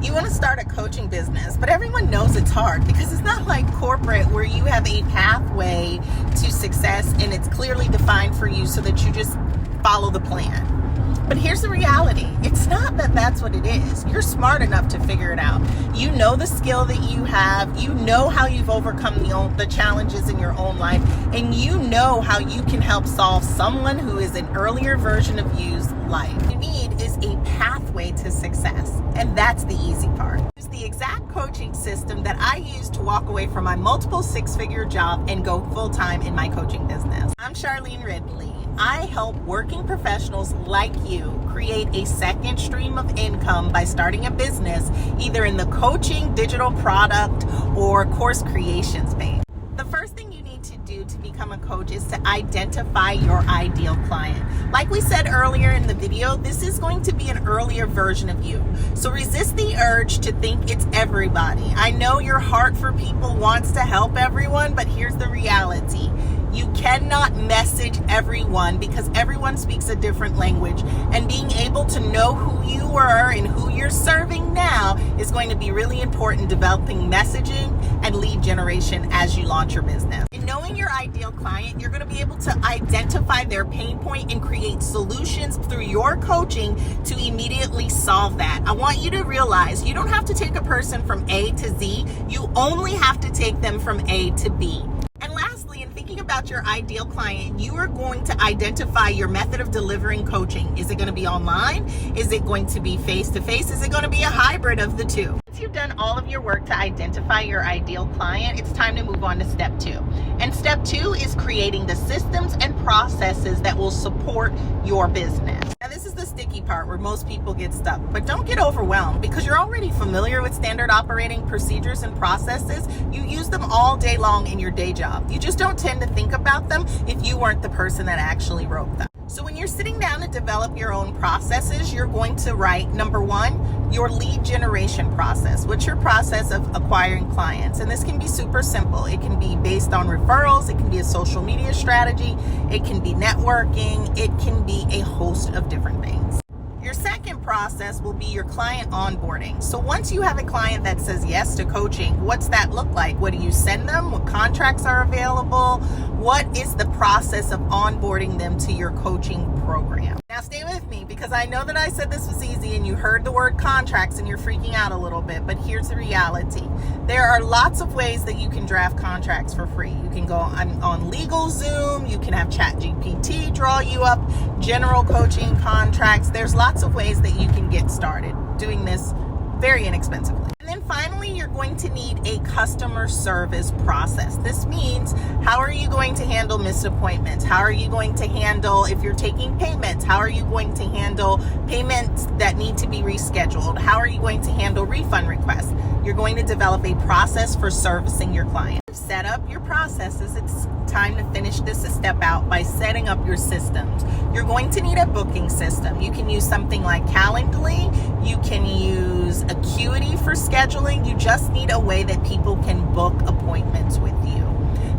You want to start a coaching business, but everyone knows it's hard because it's not like corporate where you have a pathway to success and it's clearly defined for you so that you just follow the plan. But here's the reality. It's not that that's what it is. You're smart enough to figure it out. You know the skill that you have. You know how you've overcome the challenges in your own life. And you know how you can help solve someone who is an earlier version of you's life. What you need is a pathway to success. And that's the easy part. It's the exact coaching system that I use to walk away from my multiple six-figure job and go full-time in my coaching business. I'm Charlene Ridley. I help working professionals like you create a second stream of income by starting a business, either in the coaching, digital product, or course creation space. The first thing you need to do to become a coach is to identify your ideal client. Like we said earlier in the video, this is going to be an earlier version of you. So resist the urge to think it's everybody. I know your heart for people wants to help everyone, but here's the reality. You cannot message everyone because everyone speaks a different language, and being able to know who you were and who you're serving now is going to be really important, developing messaging and lead generation as you launch your business. In knowing your ideal client, you're going to be able to identify their pain point and create solutions through your coaching to immediately solve that. I want you to realize you don't have to take a person from A to Z. You only have to take them from A to B. And lastly, in thinking about your ideal client, you are going to identify your method of delivering coaching. Is it going to be online? Is it going to be face-to-face? Is it going to be a hybrid of the two? Once you've done all of your work to identify your ideal client, it's time to move on to step 2. And step 2 is creating the systems and processes that will support your business. Now, this is the sticky part where most people get stuck, but don't get overwhelmed because you're already familiar with standard operating procedures and processes. You use them all day long in your day job. You just don't tend to think about them if you weren't the person that actually wrote them. So when you're sitting down to develop your own processes, you're going to write, number 1, your lead generation process. What's your process of acquiring clients? And this can be super simple. It can be based on referrals. It can be a social media strategy. It can be networking. It can be a host of different things. Your second process will be your client onboarding. So once you have a client that says yes to coaching, what's that look like? What do you send them? What contracts are available? What is the process of onboarding them to your coaching program? Now stay with me because I know that I said this was easy and you heard the word contracts and you're freaking out a little bit, but here's the reality. There are lots of ways that you can draft contracts for free. You can go on LegalZoom, you can have ChatGPT draw you up general coaching contracts. There's lots of ways that you can get started doing this very inexpensively. And then finally, you're going to need a customer service process. This means, how are you going to handle missed appointments? How are you going to handle if you're taking payments? How are you going to handle payments that need to be rescheduled? How are you going to handle refund requests? You're going to develop a process for servicing your client. Set up your processes. It's time to finish this a step out by setting up your systems. You're going to need a booking system. You can use something like Calendly. You can use Acuity for scheduling. You just need a way that people can book appointments with you.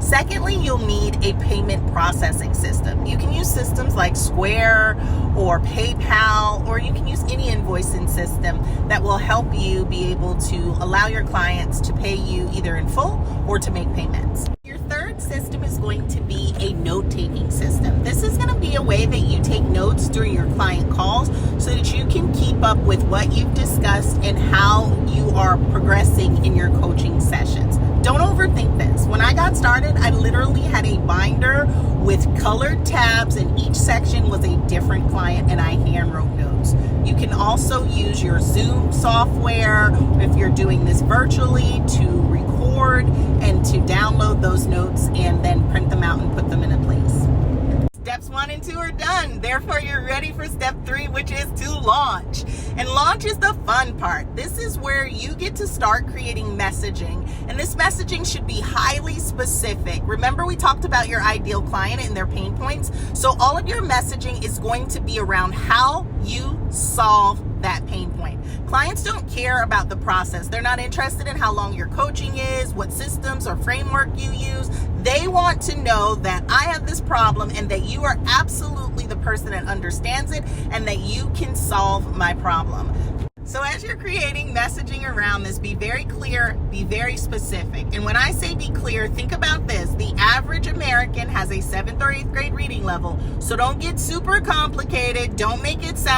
Secondly, you'll need a payment processing system. You can use systems like Square or PayPal, or you can use any invoicing system that will help you be able to allow your clients to pay you either in full or to make payments. Your third system is going to be a note-taking system. This is going to be a way that you take notes during your client calls so that you can keep up with what you've discussed and how you are progressing in your coaching sessions. Don't overthink this. When I got started, I literally had a binder with colored tabs and each section was a different client and I hand wrote notes. You can also use your Zoom software if you're doing this virtually to record and to download those notes and then print them out and put them in a place. Steps 1 and 2 are done. Therefore, you're ready for step 3, which is to launch. And launch is the fun part. This is where you get to start creating messaging. And this messaging should be highly specific. Remember, we talked about your ideal client and their pain points. So all of your messaging is going to be around how you solve that pain point. Clients don't care about the process. They're not interested in how long your coaching is, what systems or framework you use. They want to know that I have this problem and that you are absolutely the person that understands it and that you can solve my problem. So as you're creating messaging around this, be very clear, be very specific. And when I say be clear, think about this. The average American has a 7th or 8th grade reading level. So don't get super complicated. Don't make it sound